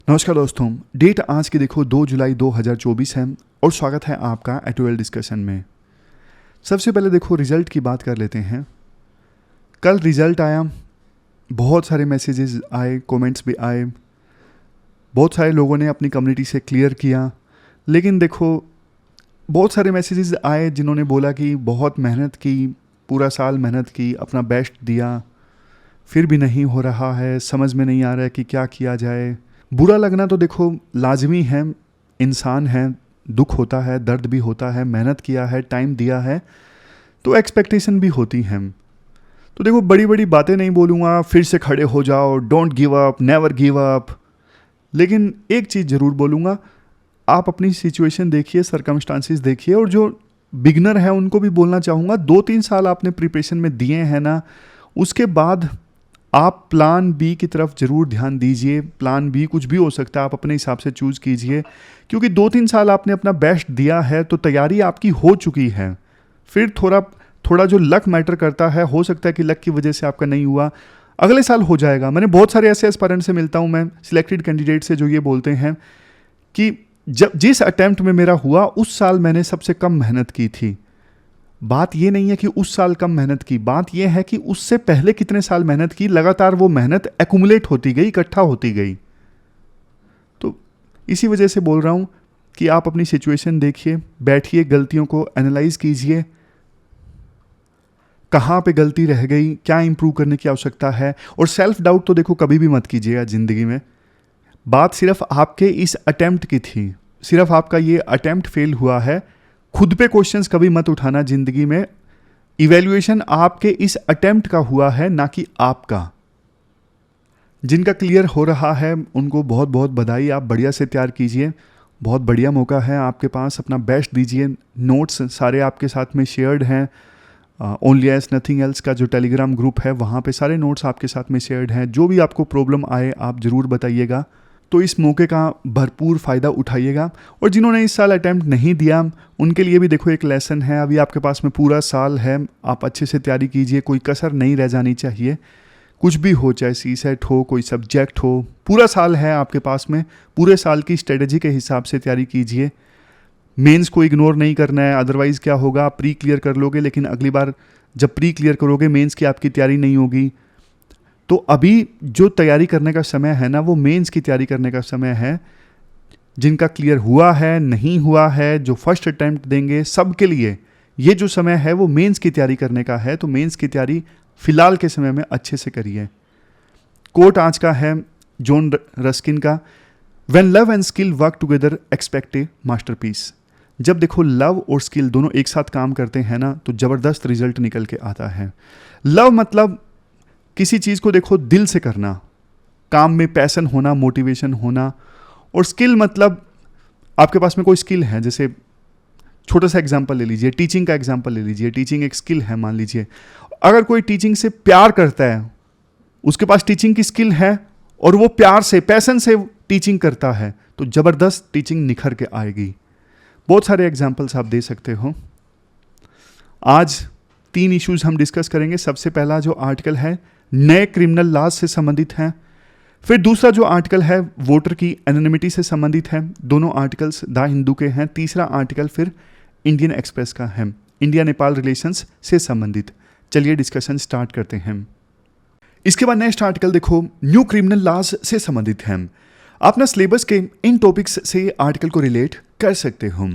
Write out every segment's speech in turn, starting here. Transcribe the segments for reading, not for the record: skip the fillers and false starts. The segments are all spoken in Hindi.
नमस्कार दोस्तों, डेट आज की देखो 2 जुलाई 2024 है और स्वागत है आपका एटोएल डिस्कशन में। सबसे पहले देखो रिज़ल्ट की बात कर लेते हैं। कल रिज़ल्ट आया, बहुत सारे मैसेजेस आए, कमेंट्स भी आए, बहुत सारे लोगों ने अपनी कम्युनिटी से क्लियर किया। लेकिन देखो बहुत सारे मैसेजेस आए जिन्होंने बोला कि बहुत मेहनत की, पूरा साल मेहनत की, अपना बेस्ट दिया, फिर भी नहीं हो रहा है, समझ में नहीं आ रहा है कि क्या किया जाए। बुरा लगना तो देखो लाजमी है, इंसान है, दुख होता है, दर्द भी होता है, मेहनत किया है, टाइम दिया है, तो एक्सपेक्टेशन भी होती हैं। तो देखो बड़ी बड़ी बातें नहीं बोलूँगा, फिर से खड़े हो जाओ, don't give up, never give up. लेकिन एक चीज़ ज़रूर बोलूँगा, आप अपनी सिचुएशन देखिए, सर्कमस्टांसिस देखिए, और जो बिगनर है उनको भी बोलना चाहूँगा, 2-3 साल आपने प्रिपरेशन में दिए हैं ना, उसके बाद आप प्लान बी की तरफ ज़रूर ध्यान दीजिए। प्लान बी कुछ भी हो सकता है, आप अपने हिसाब से चूज़ कीजिए, क्योंकि 2-3 साल आपने अपना बेस्ट दिया है तो तैयारी आपकी हो चुकी है। फिर थोड़ा जो लक मैटर करता है, हो सकता है कि लक की वजह से आपका नहीं हुआ, अगले साल हो जाएगा। मैंने बहुत सारे ऐसे एस्पायरेंट से मिलता हूँ, मैं सिलेक्टेड कैंडिडेट से, जो ये बोलते हैं कि जिस अटैम्प्ट में मेरा हुआ उस साल मैंने सबसे कम मेहनत की थी। बात ये नहीं है कि उस साल कम मेहनत की, बात ये है कि उससे पहले कितने साल मेहनत की, लगातार वो मेहनत एक्यूमुलेट होती गई, इकट्ठा होती गई। तो इसी वजह से बोल रहा हूँ कि आप अपनी सिचुएशन देखिए, बैठिए, गलतियों को एनालाइज कीजिए, कहाँ पे गलती रह गई, क्या इंप्रूव करने की आवश्यकता है। और सेल्फ डाउट तो देखो कभी भी मत कीजिएगा ज़िंदगी में। बात सिर्फ आपके इस अटैम्प्ट की थी, सिर्फ आपका ये अटैम्प्ट फेल हुआ है। खुद पे क्वेश्चंस कभी मत उठाना ज़िंदगी में। इवैल्यूएशन आपके इस अटेम्प्ट का हुआ है, ना कि आपका। जिनका क्लियर हो रहा है उनको बहुत बहुत बधाई, आप बढ़िया से तैयार कीजिए, बहुत बढ़िया मौका है आपके पास, अपना बेस्ट दीजिए। नोट्स सारे आपके साथ में शेयर्ड हैं। ओनली एस नथिंग एल्स का जो टेलीग्राम ग्रुप है वहाँ पे सारे नोट्स आपके साथ में शेयर्ड हैं। जो भी आपको प्रॉब्लम आए आप ज़रूर बताइएगा। तो इस मौके का भरपूर फ़ायदा उठाइएगा। और जिन्होंने इस साल अटैम्प्ट नहीं दिया उनके लिए भी देखो एक लेसन है, अभी आपके पास में पूरा साल है, आप अच्छे से तैयारी कीजिए, कोई कसर नहीं रह जानी चाहिए। कुछ भी हो, चाहे सी सेट हो, कोई सब्जेक्ट हो, पूरा साल है आपके पास में, पूरे साल की स्ट्रेटजी के हिसाब से तैयारी कीजिए। मेंस को इग्नोर नहीं करना है, अदरवाइज़ क्या होगा, आप प्री क्लियर कर लोगे लेकिन अगली बार जब प्री क्लियर करोगे मेंस की आपकी तैयारी नहीं होगी। तो अभी जो तैयारी करने का समय है ना, वो मेंस की तैयारी करने का समय है। जिनका क्लियर हुआ है, नहीं हुआ है, जो फर्स्ट अटैम्प्ट देंगे, सब के लिए ये जो समय है वो मेंस की तैयारी करने का है। तो मेंस की तैयारी फिलहाल के समय में अच्छे से करिए। कोट आज का है जॉन रस्किन का, when love and skill work together expect A masterpiece. जब देखो लव और स्किल दोनों एक साथ काम करते हैं ना, तो ज़बरदस्त रिजल्ट निकल के आता है। लव मतलब किसी चीज़ को देखो दिल से करना, काम में पैशन होना, मोटिवेशन होना। और स्किल मतलब आपके पास में कोई स्किल है, जैसे छोटा सा एग्जांपल ले लीजिए, टीचिंग का एग्जांपल ले लीजिए। टीचिंग एक स्किल है, मान लीजिए अगर कोई टीचिंग से प्यार करता है, उसके पास टीचिंग की स्किल है और वो प्यार से, पैशन से टीचिंग करता है, तो ज़बरदस्त टीचिंग निखर के आएगी। बहुत सारे एग्जाम्पल्स आप दे सकते हो। आज 3 इश्यूज हम डिस्कस करेंगे। सबसे पहला जो आर्टिकल है नए क्रिमिनल लॉज से संबंधित है। फिर दूसरा जो आर्टिकल है वोटर की एनोनिमिटी से संबंधित है। दोनों आर्टिकल्स द हिंदू के हैं। तीसरा आर्टिकल फिर इंडियन एक्सप्रेस का है, इंडिया नेपाल रिलेशंस से संबंधित। चलिए डिस्कशन स्टार्ट करते हैं। इसके बाद नेक्स्ट आर्टिकल देखो न्यू क्रिमिनल लॉज से संबंधित है। आप ना सिलेबस के इन टॉपिक्स से आर्टिकल को रिलेट कर सकते हो।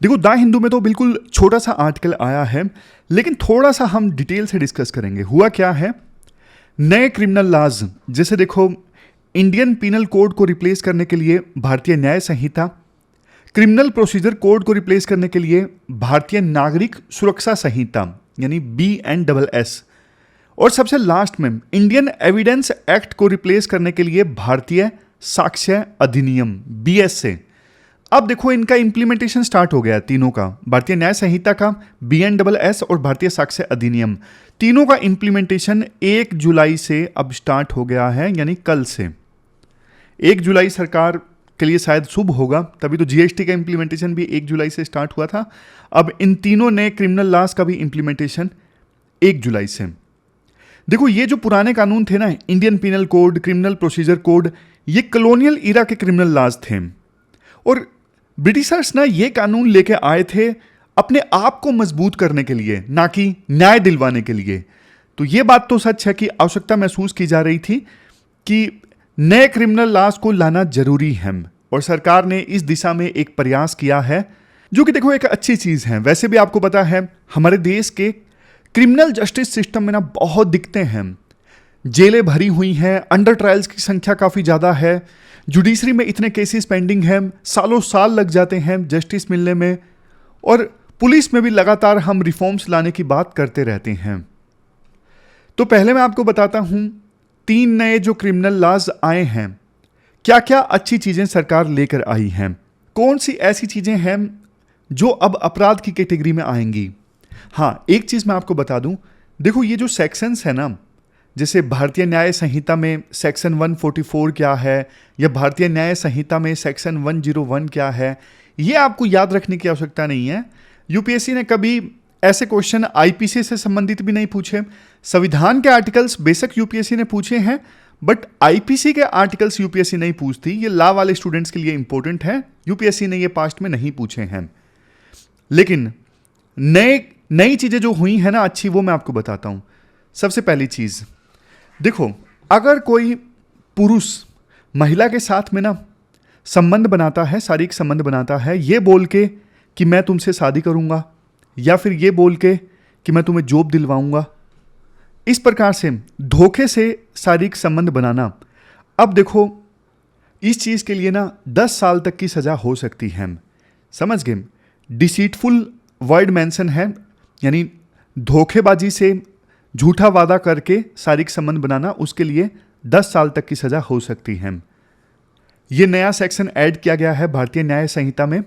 देखो द हिंदू में तो बिल्कुल छोटा सा आर्टिकल आया है, लेकिन थोड़ा सा हम डिटेल से डिस्कस करेंगे। हुआ क्या है, नए क्रिमिनल लॉज, जैसे देखो इंडियन पीनल कोड को रिप्लेस करने के लिए भारतीय न्याय संहिता, क्रिमिनल प्रोसीजर कोड को रिप्लेस करने के लिए भारतीय नागरिक सुरक्षा संहिता यानी BNSS, और सबसे लास्ट में इंडियन एविडेंस एक्ट को रिप्लेस करने के लिए भारतीय साक्ष्य अधिनियम BSA। अब देखो इनका इंप्लीमेंटेशन स्टार्ट हो गया, तीनों का, भारतीय न्याय संहिता का, BNSS और भारतीय साक्ष्य अधिनियम, तीनों का इंप्लीमेंटेशन 1 जुलाई से अब स्टार्ट हो गया है, यानी कल से। 1 जुलाई सरकार के लिए शायद शुभ होगा, तभी तो GST का इंप्लीमेंटेशन भी 1 जुलाई से स्टार्ट हुआ था। अब इन तीनों नए क्रिमिनल लॉज का भी इंप्लीमेंटेशन 1 जुलाई से। देखो ये जो पुराने कानून थे ना, Indian penal code, criminal procedure code, ये कॉलोनियल इरा के क्रिमिनल लॉज थे और ब्रिटिशर्स ना ये कानून लेके आए थे अपने आप को मजबूत करने के लिए, ना कि न्याय दिलवाने के लिए। तो ये बात तो सच है कि आवश्यकता महसूस की जा रही थी कि नए क्रिमिनल लॉज को लाना जरूरी है और सरकार ने इस दिशा में एक प्रयास किया है, जो कि देखो एक अच्छी चीज है। वैसे भी आपको पता है हमारे देश के क्रिमिनल जस्टिस सिस्टम में ना बहुत दिक्कतें हैं, जेलें भरी हुई हैं, अंडर ट्रायल्स की संख्या काफी ज्यादा है, जुडिशरी में इतने केसेस पेंडिंग हैं, सालों साल लग जाते हैं जस्टिस मिलने में, और पुलिस में भी लगातार हम रिफॉर्म्स लाने की बात करते रहते हैं। तो पहले मैं आपको बताता हूं 3 नए जो क्रिमिनल लॉज आए हैं, क्या क्या अच्छी चीजें सरकार लेकर आई हैं, कौन सी ऐसी चीजें हैं जो अब अपराध की कैटेगरी में आएंगी। हाँ, एक चीज मैं आपको बता दूं, देखो ये जो सेक्शंस है ना, जैसे भारतीय न्याय संहिता में सेक्शन 144 क्या है या भारतीय न्याय संहिता में सेक्शन 101 क्या है, ये आपको याद रखने की आवश्यकता नहीं है। यूपीएससी ने कभी ऐसे क्वेश्चन आईपीसी से संबंधित भी नहीं पूछे। संविधान के आर्टिकल्स बेशक यूपीएससी ने पूछे हैं, बट आईपीसी के आर्टिकल्स यूपीएससी नहीं पूछती। ये लॉ वाले स्टूडेंट्स के लिए इंपॉर्टेंट है, यूपीएससी ने ये पास्ट में नहीं पूछे हैं। लेकिन नई चीजें जो हुई है ना अच्छी, वो मैं आपको बताता हूं। सबसे पहली चीज देखो, अगर कोई पुरुष महिला के साथ में ना संबंध बनाता है, शारीरिक संबंध बनाता है, ये बोल के कि मैं तुमसे शादी करूंगा, या फिर ये बोल के कि मैं तुम्हें जॉब दिलवाऊंगा, इस प्रकार से धोखे से शारीरिक संबंध बनाना, अब देखो इस चीज के लिए ना 10 साल तक की सजा हो सकती है। समझ गए? डिसीटफुल वर्ड मेंशन है, यानी धोखेबाजी से झूठा वादा करके शारीरिक संबंध बनाना, उसके लिए 10 साल तक की सजा हो सकती है। यह नया सेक्शन ऐड किया गया है भारतीय न्याय संहिता में।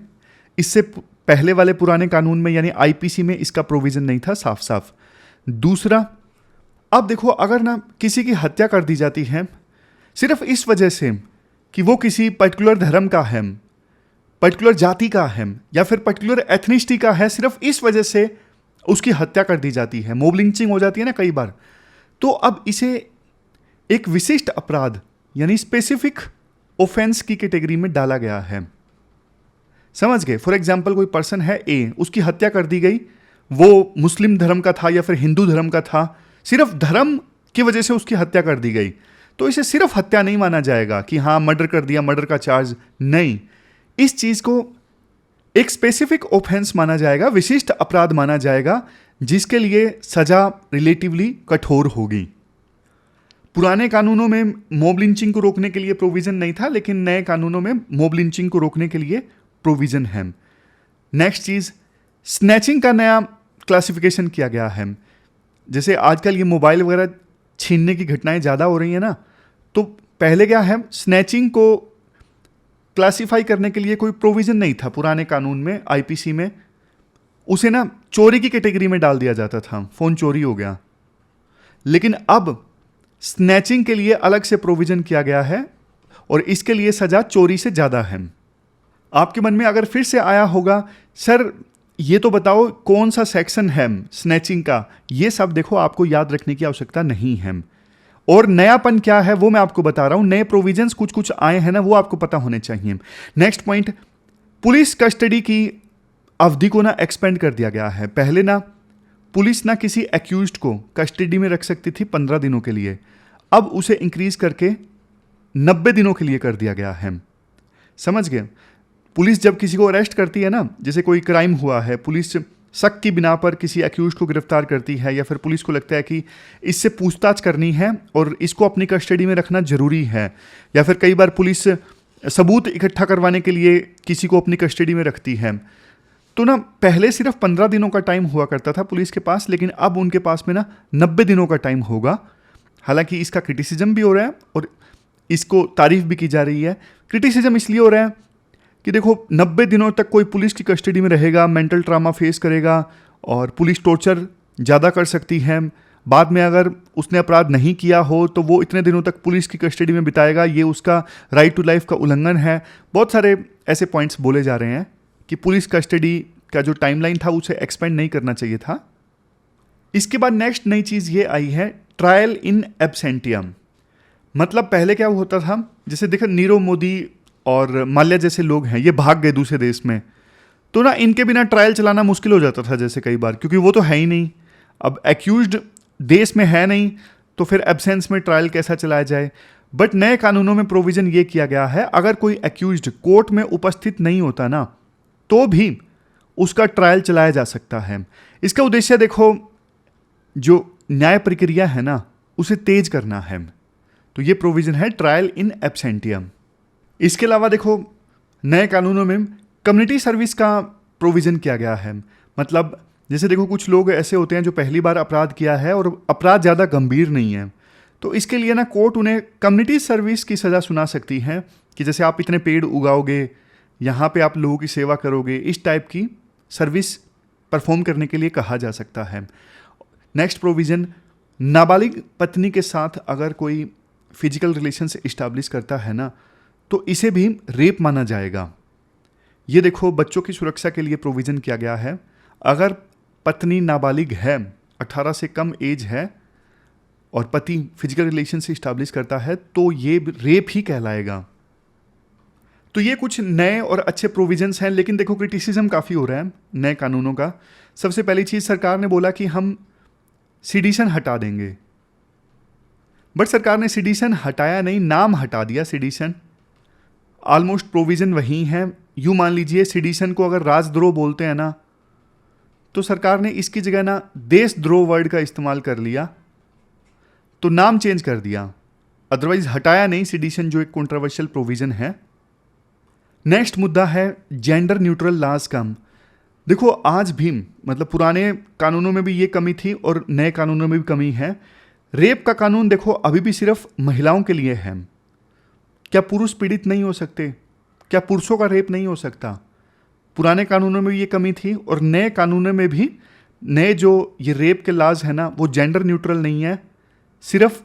इससे पहले वाले पुराने कानून में यानी आईपीसी में इसका प्रोविजन नहीं था साफ साफ। दूसरा, अब देखो अगर ना किसी की हत्या कर दी जाती है सिर्फ इस वजह से कि वो किसी पर्टिकुलर धर्म का है, पर्टिकुलर जाति का है, या फिर पर्टिकुलर एथनिसिटी का है, सिर्फ इस वजह से उसकी हत्या कर दी जाती है, मॉब लिंचिंग हो जाती है ना कई बार, तो अब इसे एक विशिष्ट अपराध यानी स्पेसिफिक ऑफेंस की कैटेगरी में डाला गया है। समझ गए? फॉर एग्जाम्पल कोई पर्सन है ए, उसकी हत्या कर दी गई, वो मुस्लिम धर्म का था या फिर हिंदू धर्म का था, सिर्फ धर्म की वजह से उसकी हत्या कर दी गई, तो इसे सिर्फ हत्या नहीं माना जाएगा कि हाँ मर्डर कर दिया, मर्डर का चार्ज नहीं। इस चीज को एक स्पेसिफिक ऑफेंस माना जाएगा, विशिष्ट अपराध माना जाएगा, जिसके लिए सजा रिलेटिवली कठोर होगी। पुराने कानूनों में मॉब लिंचिंग को रोकने के लिए प्रोविजन नहीं था, लेकिन नए कानूनों में मॉब लिंचिंग को रोकने के लिए प्रोविजन है। नेक्स्ट चीज, स्नैचिंग का नया क्लासिफिकेशन किया गया है। जैसे आजकल ये मोबाइल वगैरह छीनने की घटनाएं ज़्यादा हो रही हैं ना, तो पहले क्या है, स्नैचिंग को क्लासिफाई करने के लिए कोई प्रोविजन नहीं था पुराने कानून में, आईपीसी में। उसे ना चोरी की कैटेगरी में डाल दिया जाता था, फोन चोरी हो गया। लेकिन अब स्नैचिंग के लिए अलग से प्रोविजन किया गया है और इसके लिए सजा चोरी से ज़्यादा है। आपके मन में अगर फिर से आया होगा सर ये तो बताओ कौन सा सेक्शन है स्नैचिंग का, ये सब देखो आपको याद रखने की आवश्यकता नहीं है। और नयापन क्या है वो मैं आपको बता रहा हूं, नए प्रोविजंस कुछ कुछ आए हैं ना, वो आपको पता होने चाहिए। नेक्स्ट पॉइंट, पुलिस कस्टडी की अवधि को ना एक्सपेंड कर दिया गया है। पहले ना पुलिस ना किसी एक्यूज्ड को कस्टडी में रख सकती थी 15 दिनों के लिए, अब उसे इंक्रीज करके 90 दिनों के लिए कर दिया गया है। समझ गए? पुलिस जब किसी को अरेस्ट करती है ना, जैसे कोई क्राइम हुआ है, पुलिस शक की बिना पर किसी एक्यूज्ड को गिरफ्तार करती है, या फिर पुलिस को लगता है कि इससे पूछताछ करनी है और इसको अपनी कस्टडी में रखना जरूरी है, या फिर कई बार पुलिस सबूत इकट्ठा करवाने के लिए किसी को अपनी कस्टडी में रखती है, तो ना पहले सिर्फ 15 दिनों का टाइम हुआ करता था पुलिस के पास, लेकिन अब उनके पास में ना 90 दिनों का टाइम होगा। हालांकि इसका क्रिटिसिज्म भी हो रहा है और इसको तारीफ भी की जा रही है। क्रिटिसिज्म इसलिए हो रहा है कि देखो 90 दिनों तक कोई पुलिस की कस्टडी में रहेगा, मेंटल ट्रामा फेस करेगा और पुलिस टॉर्चर ज़्यादा कर सकती है। बाद में अगर उसने अपराध नहीं किया हो तो वो इतने दिनों तक पुलिस की कस्टडी में बिताएगा, ये उसका राइट टू लाइफ का उल्लंघन है। बहुत सारे ऐसे पॉइंट्स बोले जा रहे हैं कि पुलिस कस्टडी का जो टाइमलाइन था उसे एक्सपेंड नहीं करना चाहिए था। इसके बाद नेक्स्ट नई चीज़ ये आई है, ट्रायल इन एब्सेंटियम। मतलब पहले क्या होता था, जैसे देखो नीरव मोदी और माल्या जैसे लोग हैं, ये भाग गए दूसरे देश में, तो ना इनके बिना ट्रायल चलाना मुश्किल हो जाता था जैसे कई बार, क्योंकि वो तो है ही नहीं। अब एक्यूज्ड देश में है नहीं, तो फिर एब्सेंस में ट्रायल कैसा चलाया जाए। बट नए कानूनों में प्रोविजन ये किया गया है, अगर कोई एक्यूज्ड कोर्ट में उपस्थित नहीं होता ना, तो भी उसका ट्रायल चलाया जा सकता है। इसका उद्देश्य देखो, जो न्याय प्रक्रिया है ना, उसे तेज करना है। तो ये प्रोविजन है ट्रायल इन एब्सेंटियम। इसके अलावा देखो, नए कानूनों में कम्युनिटी सर्विस का प्रोविजन किया गया है। मतलब जैसे देखो, कुछ लोग ऐसे होते हैं जो पहली बार अपराध किया है और अपराध ज़्यादा गंभीर नहीं है, तो इसके लिए ना कोर्ट उन्हें कम्युनिटी सर्विस की सज़ा सुना सकती है, कि जैसे आप इतने पेड़ उगाओगे, यहाँ पे आप लोगों की सेवा करोगे, इस टाइप की सर्विस परफॉर्म करने के लिए कहा जा सकता है। नेक्स्ट प्रोविज़न, नाबालिग पत्नी के साथ अगर कोई फिजिकल रिलेशंस इस्टेब्लिश करता है ना, तो इसे भी रेप माना जाएगा। ये देखो, बच्चों की सुरक्षा के लिए प्रोविज़न किया गया है। अगर पत्नी नाबालिग है, 18 से कम एज है, और पति फिजिकल रिलेशन से इस्टेब्लिश करता है, तो ये रेप ही कहलाएगा। तो ये कुछ नए और अच्छे प्रोविजंस हैं, लेकिन देखो क्रिटिसिज्म काफ़ी हो रहा है नए कानूनों का। सबसे पहली चीज़, सरकार ने बोला कि हम सिडिशन हटा देंगे, बट सरकार ने सिडिशन हटाया नहीं, नाम हटा दिया सिडिशन। ऑलमोस्ट प्रोविज़न वही है। यूँ मान लीजिए, सिडिशन को अगर राजद्रोह बोलते हैं ना, तो सरकार ने इसकी जगह ना देशद्रोह वर्ड का इस्तेमाल कर लिया, तो नाम चेंज कर दिया। अदरवाइज हटाया नहीं सिडिशन, जो एक कंट्रोवर्शियल प्रोविज़न है। नेक्स्ट मुद्दा है जेंडर न्यूट्रल लॉज का। देखो, आज भी मतलब पुराने कानूनों में भी ये कमी थी और नए कानूनों में भी कमी है। रेप का कानून देखो अभी भी सिर्फ महिलाओं के लिए है। क्या पुरुष पीड़ित नहीं हो सकते? क्या पुरुषों का रेप नहीं हो सकता? पुराने कानूनों में भी ये कमी थी, और नए कानूनों में भी नए जो ये रेप के लॉज है ना, वो जेंडर न्यूट्रल नहीं है। सिर्फ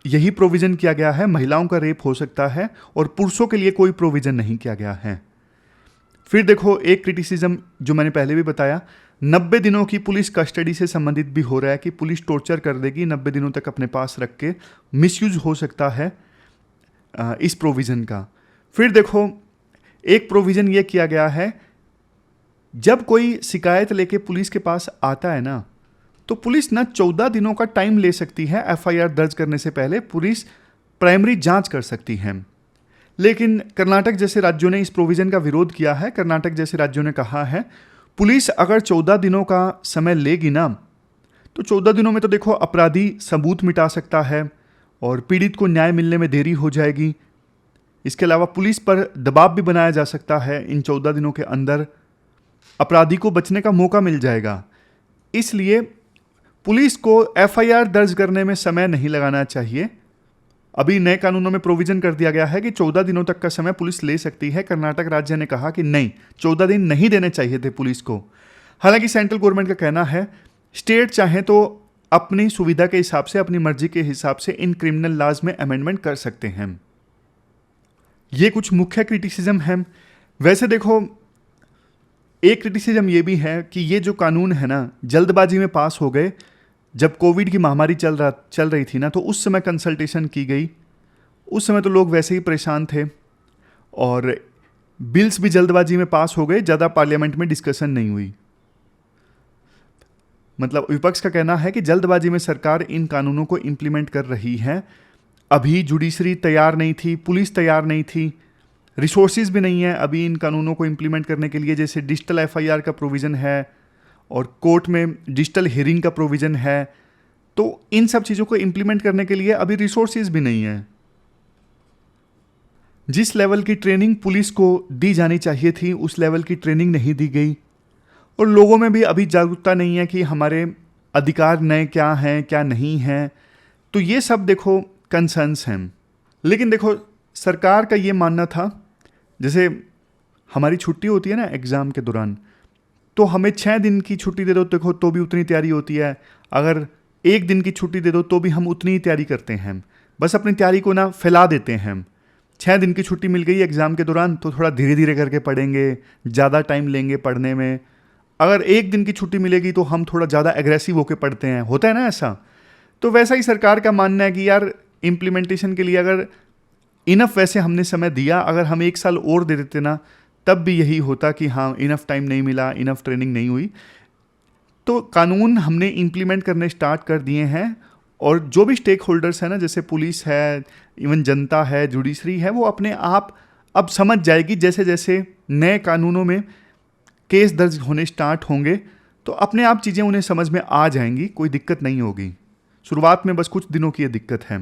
यही प्रोविज़न किया गया है, महिलाओं का रेप हो सकता है, और पुरुषों के लिए कोई प्रोविज़न नहीं किया गया है। फिर देखो, एक क्रिटिसिज्म जो मैंने पहले भी बताया, 90 दिनों की पुलिस कस्टडी से संबंधित भी हो रहा है, कि पुलिस टॉर्चर कर देगी 90 दिनों तक अपने पास रख के, मिसयूज हो सकता है इस प्रोविज़न का। फिर देखो, एक प्रोविज़न ये किया गया है, जब कोई शिकायत लेके पुलिस के पास आता है ना, तो पुलिस ना 14 दिनों का टाइम ले सकती है। एफआईआर दर्ज करने से पहले पुलिस प्राइमरी जांच कर सकती है। लेकिन कर्नाटक जैसे राज्यों ने इस प्रोविज़न का विरोध किया है। कर्नाटक जैसे राज्यों ने कहा है, पुलिस अगर 14 दिनों का समय लेगी ना, तो 14 दिनों में तो देखो अपराधी सबूत मिटा सकता है और पीड़ित को न्याय मिलने में देरी हो जाएगी। इसके अलावा पुलिस पर दबाव भी बनाया जा सकता है। इन 14 दिनों के अंदर अपराधी को बचने का मौका मिल जाएगा। इसलिए पुलिस को एफआईआर दर्ज करने में समय नहीं लगाना चाहिए। अभी नए कानूनों में प्रोविज़न कर दिया गया है कि 14 दिनों तक का समय पुलिस ले सकती है। कर्नाटक राज्य ने कहा कि नहीं, 14 दिन नहीं देने चाहिए थे पुलिस को। हालांकि सेंट्रल गवर्नमेंट का कहना है, स्टेट चाहे तो अपनी सुविधा के हिसाब से, अपनी मर्जी के हिसाब से इन क्रिमिनल लॉज में अमेंडमेंट कर सकते हैं। ये कुछ मुख्य क्रिटिसिज्म है। वैसे देखो, एक क्रिटिसिज्म ये भी है कि ये जो कानून है ना, जल्दबाजी में पास हो गए। जब कोविड की महामारी चल रही थी ना, तो उस समय कंसल्टेशन की गई। उस समय तो लोग वैसे ही परेशान थे, और बिल्स भी जल्दबाजी में पास हो गए, ज़्यादा पार्लियामेंट में डिस्कशन नहीं हुई। मतलब विपक्ष का कहना है कि जल्दबाजी में सरकार इन कानूनों को इम्प्लीमेंट कर रही है। अभी जुडिशरी तैयार नहीं थी, पुलिस तैयार नहीं थी, रिसोर्सेज भी नहीं है अभी इन कानूनों को इम्प्लीमेंट करने के लिए। जैसे डिजिटल एफआईआर का प्रोविज़न है, और कोर्ट में डिजिटल हियरिंग का प्रोविज़न है। तो इन सब चीज़ों को इम्प्लीमेंट करने के लिए अभी रिसोर्सेज भी नहीं है। जिस लेवल की ट्रेनिंग पुलिस को दी जानी चाहिए थी, उस लेवल की ट्रेनिंग नहीं दी गई, और लोगों में भी अभी जागरूकता नहीं है कि हमारे अधिकार नए क्या हैं, क्या नहीं हैं। तो ये सब देखो कंसर्न्स हैं। लेकिन देखो, सरकार का ये मानना था, जैसे हमारी छुट्टी होती है ना एग्ज़ाम के दौरान, तो हमें 6 दिन की छुट्टी दे दो देखो, तो भी उतनी तैयारी होती है। अगर 1 दिन की छुट्टी दे दो तो भी हम उतनी ही तैयारी करते हैं। बस अपनी तैयारी को ना फैला देते हैं। 6 दिन की छुट्टी मिल गई एग्ज़ाम के दौरान, तो थोड़ा धीरे धीरे करके पढ़ेंगे, ज़्यादा टाइम लेंगे पढ़ने में। अगर 1 दिन की छुट्टी मिलेगी तो हम थोड़ा ज़्यादा एग्रेसिव होकर पढ़ते हैं, होता है ना ऐसा। तो वैसा ही सरकार का मानना है कि यार इम्प्लीमेंटेशन के लिए अगर इनफ वैसे हमने समय दिया, अगर हम 1 साल और दे देते ना, तब भी यही होता कि हाँ इनफ टाइम नहीं मिला, इनफ ट्रेनिंग नहीं हुई। तो कानून हमने इम्प्लीमेंट करने स्टार्ट कर दिए हैं, और जो भी स्टेक होल्डर्स हैं ना, जैसे पुलिस है, इवन जनता है, जुडिशरी है, वो अपने आप अब समझ जाएगी। जैसे जैसे नए कानूनों में केस दर्ज होने स्टार्ट होंगे तो अपने आप चीज़ें उन्हें समझ में आ जाएंगी, कोई दिक्कत नहीं होगी। शुरुआत में बस कुछ दिनों की ये दिक्कत है।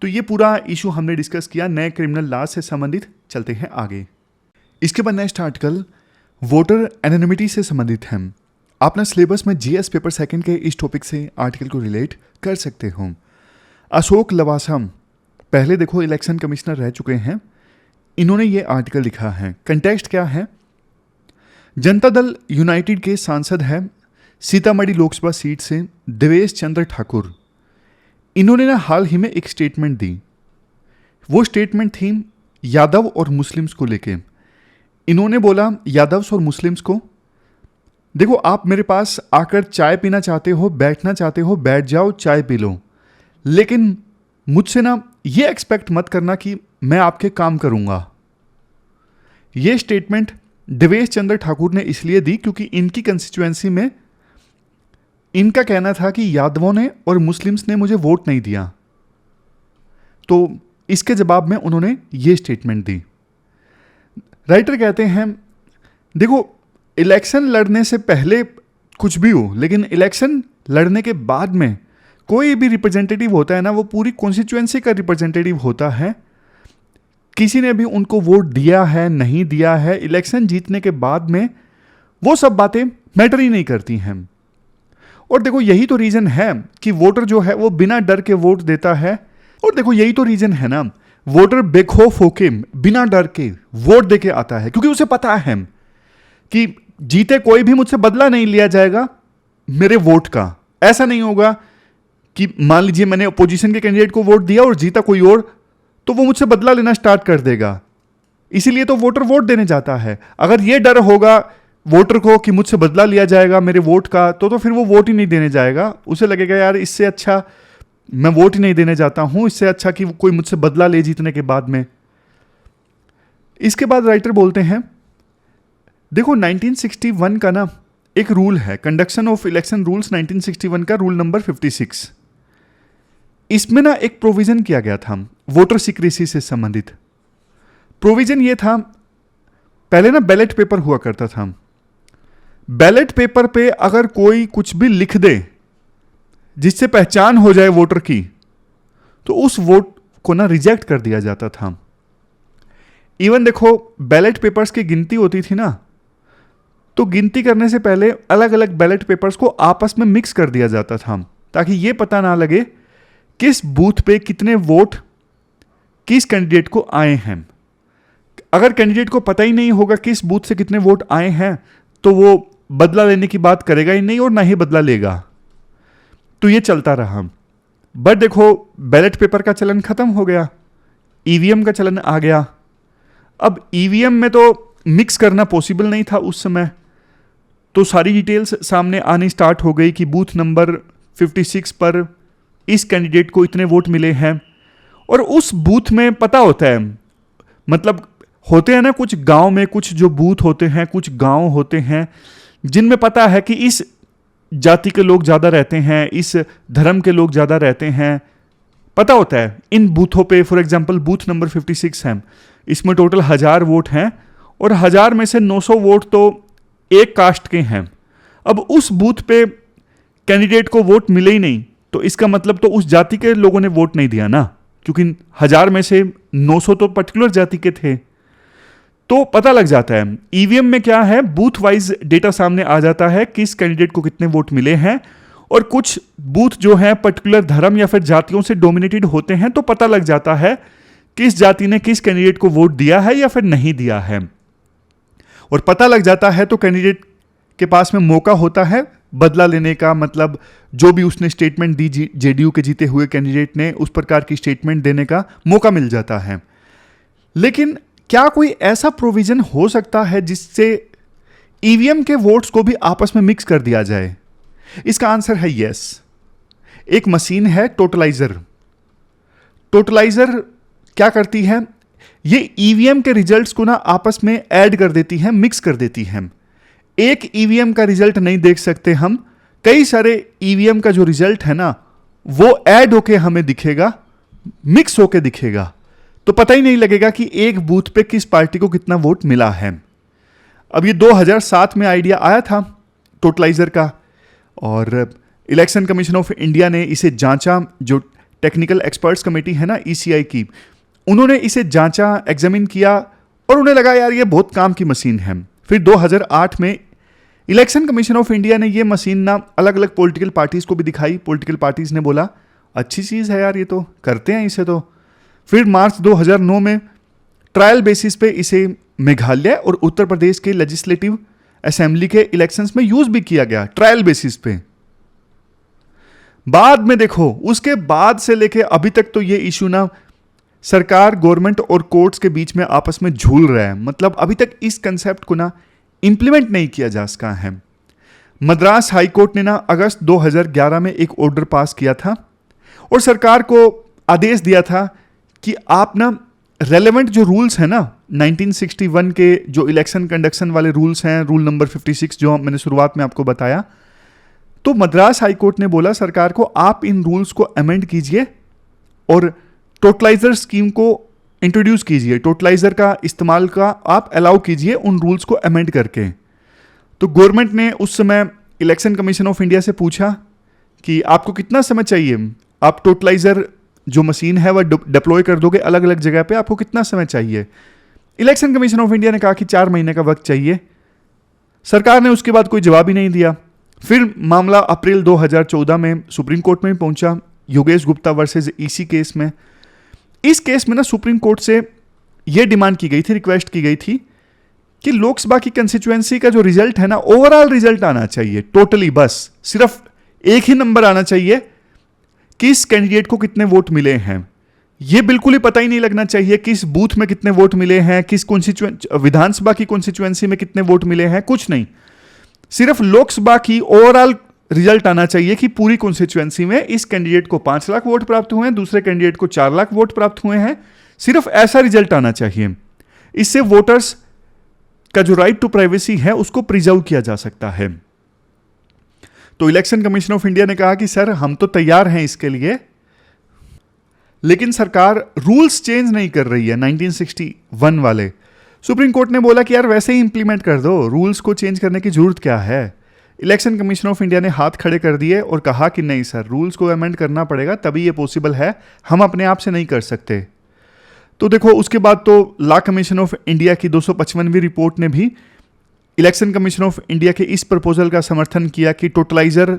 तो ये पूरा इशू हमने डिस्कस किया नए क्रिमिनल लॉ से संबंधित। चलते हैं आगे। इसके बाद नेक्स्ट आर्टिकल वोटर एनोनिमिटी से संबंधित है। आप ना सिलेबस में जीएस पेपर सेकंड के इस टॉपिक से आर्टिकल को रिलेट कर सकते हो। अशोक लवासा पहले देखो इलेक्शन कमिश्नर रह चुके हैं, इन्होंने ये आर्टिकल लिखा है। कंटेक्स्ट क्या है? जनता दल यूनाइटेड के सांसद हैं सीतामढ़ी लोकसभा सीट से देवेश चंद्र ठाकुर। इन्होंने ना हाल ही में एक स्टेटमेंट दी। वो स्टेटमेंट थी यादव और मुस्लिम्स को लेके। इन्होंने बोला यादव्स और मुस्लिम्स को, देखो आप मेरे पास आकर चाय पीना चाहते हो, बैठना चाहते हो, बैठ जाओ, चाय पी लो, लेकिन मुझसे ना ये एक्सपेक्ट मत करना कि मैं आपके काम करूंगा। ये स्टेटमेंट देवेश चंद्र ठाकुर ने इसलिए दी क्योंकि इनकी कंस्टिट्यूएंसी में इनका कहना था कि यादवों ने और मुस्लिम्स ने मुझे वोट नहीं दिया। तो इसके जवाब में उन्होंने ये स्टेटमेंट दी। राइटर कहते हैं देखो इलेक्शन लड़ने से पहले कुछ भी हो, लेकिन इलेक्शन लड़ने के बाद में कोई भी रिप्रेजेंटेटिव होता है ना, वो पूरी कॉन्स्टिट्यूएंसी का रिप्रेजेंटेटिव होता है। किसी ने भी उनको वोट दिया है नहीं दिया है, इलेक्शन जीतने के बाद में वो सब बातें मैटर ही नहीं करती हैं। और देखो यही तो रीजन है कि वोटर जो है वो बिना डर के वोट देता है। और देखो यही तो रीजन है ना, वोटर बेखौफ होके बिना डर के वोट देके आता है, क्योंकि उसे पता है कि जीते कोई भी मुझसे बदला नहीं लिया जाएगा मेरे वोट का। ऐसा नहीं होगा कि मान लीजिए मैंने अपोजिशन के कैंडिडेट को वोट दिया और जीता कोई और, तो वो मुझसे बदला लेना स्टार्ट कर देगा। इसीलिए तो वोटर वोट देने जाता है। अगर ये डर होगा वोटर को कि मुझसे बदला लिया जाएगा मेरे वोट का, तो फिर वो वोट ही नहीं देने जाएगा। उसे लगेगा यार इससे अच्छा मैं वोट ही नहीं देने जाता हूं, इससे अच्छा कि कोई मुझसे बदला ले जीतने के बाद में। इसके बाद राइटर बोलते हैं देखो 1961 का ना एक रूल है, कंडक्शन ऑफ इलेक्शन रूल्स 1961 का रूल नंबर 56। इसमें ना एक प्रोविजन किया गया था वोटर सीक्रेसी से संबंधित। प्रोविजन ये था, पहले ना बैलेट पेपर हुआ करता था। बैलेट पेपर पे अगर कोई कुछ भी लिख दे जिससे पहचान हो जाए वोटर की, तो उस वोट को ना रिजेक्ट कर दिया जाता था। इवन देखो बैलेट पेपर्स की गिनती होती थी ना, तो गिनती करने से पहले अलग अलग बैलेट पेपर्स को आपस में मिक्स कर दिया जाता था, ताकि ये पता ना लगे किस बूथ पे कितने वोट किस कैंडिडेट को आए हैं। अगर कैंडिडेट को पता ही नहीं होगा किस बूथ से कितने वोट आए हैं, तो वो बदला लेने की बात करेगा ही नहीं और ना ही बदला लेगा। तो ये चलता रहा। बट देखो बैलेट पेपर का चलन खत्म हो गया, ईवीएम का चलन आ गया। अब ईवीएम में तो मिक्स करना पॉसिबल नहीं था उस समय, तो सारी डिटेल्स सामने आनी स्टार्ट हो गई कि बूथ नंबर 56 पर इस कैंडिडेट को इतने वोट मिले हैं। और उस बूथ में पता होता है, मतलब होते हैं ना कुछ गांव में कुछ जो बूथ होते हैं, कुछ गांव होते हैं जिनमें पता है कि इस जाति के लोग ज़्यादा रहते हैं, इस धर्म के लोग ज़्यादा रहते हैं, पता होता है इन बूथों पे। फॉर एग्जांपल बूथ नंबर 56 है, इसमें टोटल 1000 वोट हैं और 1000 में से 900 वोट तो एक कास्ट के हैं। अब उस बूथ पे कैंडिडेट को वोट मिले ही नहीं, तो इसका मतलब तो उस जाति के लोगों ने वोट नहीं दिया ना, क्योंकि 1000 में से 900 तो पर्टिकुलर जाति के थे। तो पता लग जाता है ईवीएम में क्या है, बूथ वाइज डेटा सामने आ जाता है किस कैंडिडेट को कितने वोट मिले हैं। और कुछ बूथ जो हैं पर्टिकुलर धर्म या फिर जातियों से डोमिनेटेड होते हैं, तो पता लग जाता है किस जाति ने किस कैंडिडेट को वोट दिया है या फिर नहीं दिया है। और पता लग जाता है तो कैंडिडेट के पास में मौका होता है बदला लेने का, मतलब जो भी उसने स्टेटमेंट दी जेडीयू के जीते हुए कैंडिडेट ने, उस प्रकार की स्टेटमेंट देने का मौका मिल जाता है। लेकिन क्या कोई ऐसा प्रोविजन हो सकता है जिससे ईवीएम के वोट्स को भी आपस में मिक्स कर दिया जाए? इसका आंसर है यस। एक मशीन है टोटलाइजर, टोटलाइजर क्या करती है, ये ईवीएम के रिजल्ट्स को ना आपस में ऐड कर देती है, मिक्स कर देती है। एक ईवीएम का रिजल्ट नहीं देख सकते हम, कई सारे ईवीएम का जो रिजल्ट है ना वो ऐड होके हमें दिखेगा, मिक्स होके दिखेगा, तो पता ही नहीं लगेगा कि एक बूथ पे किस पार्टी को कितना वोट मिला है। अब ये 2007 में आइडिया आया था टोटलाइजर का, और इलेक्शन कमीशन ऑफ इंडिया ने इसे जांचा, जो टेक्निकल एक्सपर्ट्स कमेटी है ना ईसीआई की, उन्होंने इसे जांचा, एग्जामिन किया, और उन्हें लगा यार ये बहुत काम की मशीन है। फिर 2008 में इलेक्शन कमीशन ऑफ इंडिया ने ये मशीन ना अलग अलग पॉलिटिकल पार्टीज को भी दिखाई। पॉलिटिकल पार्टीज ने बोला अच्छी चीज़ है यार, ये तो करते हैं इसे। तो फिर मार्च 2009 में ट्रायल बेसिस पे इसे मेघालय और उत्तर प्रदेश के लेजिस्लेटिव असेंबली के इलेक्शंस में यूज भी किया गया, ट्रायल बेसिस पे। बाद में देखो, उसके बाद से लेके अभी तक तो ये इशू ना सरकार, गवर्नमेंट और कोर्ट्स के बीच में आपस में झूल रहा है। मतलब अभी तक इस कंसेप्ट को ना इंप्लीमेंट नहीं किया जा सका है। मद्रास हाई कोर्ट ने ना अगस्त 2011 में एक ऑर्डर पास किया था और सरकार को आदेश दिया था कि आप ना रेलेवेंट जो रूल्स हैं ना 1961 के जो इलेक्शन कंडक्शन वाले रूल्स हैं, रूल नंबर 56 जो मैंने शुरुआत में आपको बताया, तो मद्रास हाई कोर्ट ने बोला सरकार को आप इन रूल्स को अमेंड कीजिए और टोटलाइजर स्कीम को इंट्रोड्यूस कीजिए, टोटलाइजर का इस्तेमाल का आप अलाउ कीजिए उन रूल्स को अमेंड करके। तो गवर्नमेंट ने उस समय इलेक्शन कमीशन ऑफ इंडिया से पूछा कि आपको कितना समय चाहिए, आप टोटलाइजर जो मशीन है वह डिप्लॉय कर दोगे अलग अलग जगह पे, आपको कितना समय चाहिए। इलेक्शन कमीशन ऑफ इंडिया ने कहा कि 4 महीने का वक्त चाहिए। सरकार ने उसके बाद कोई जवाब ही नहीं दिया। फिर मामला अप्रैल 2014 में सुप्रीम कोर्ट में पहुंचा, Yogesh Gupta versus EC case में। इस केस में ना सुप्रीम कोर्ट से यह डिमांड की गई थी, रिक्वेस्ट की गई थी कि लोकसभा की कंस्टिट्यूएंसी का जो रिजल्ट है ना, ओवरऑल रिजल्ट आना चाहिए टोटली, बस सिर्फ एक ही नंबर आना चाहिए, किस कैंडिडेट को कितने वोट मिले हैं। यह बिल्कुल ही पता ही नहीं लगना चाहिए किस बूथ में कितने वोट मिले हैं, किस विधानसभा की कॉन्स्टिट्यूएंसी में कितने वोट मिले हैं, कुछ नहीं। सिर्फ लोकसभा की ओवरऑल रिजल्ट आना चाहिए कि पूरी कॉन्स्टिट्यूएंसी में इस कैंडिडेट को 5 लाख वोट प्राप्त हुए हैं, दूसरे कैंडिडेट को 4 लाख वोट प्राप्त हुए हैं। सिर्फ ऐसा रिजल्ट आना चाहिए। इससे वोटर्स का जो राइट टू प्राइवेसी है उसको प्रिजर्व किया जा सकता है। तो इलेक्शन कमीशन ऑफ इंडिया ने कहा कि सर हम तो तैयार हैं इसके लिए, लेकिन सरकार रूल्स चेंज नहीं कर रही है 1961 वाले। सुप्रीम कोर्ट ने बोला कि यार वैसे ही इंप्लीमेंट कर दो, रूल्स को चेंज करने की जरूरत क्या है। इलेक्शन कमीशन ऑफ इंडिया ने हाथ खड़े कर दिए और कहा कि नहीं सर, रूल्स को अमेंड करना पड़ेगा तभी ये पॉसिबल है, हम अपने आप से नहीं कर सकते। तो देखो उसके बाद तो लॉ कमीशन ऑफ इंडिया की 255वीं रिपोर्ट ने भी इलेक्शन कमीशन ऑफ इंडिया के इस प्रपोजल का समर्थन किया कि टोटलाइजर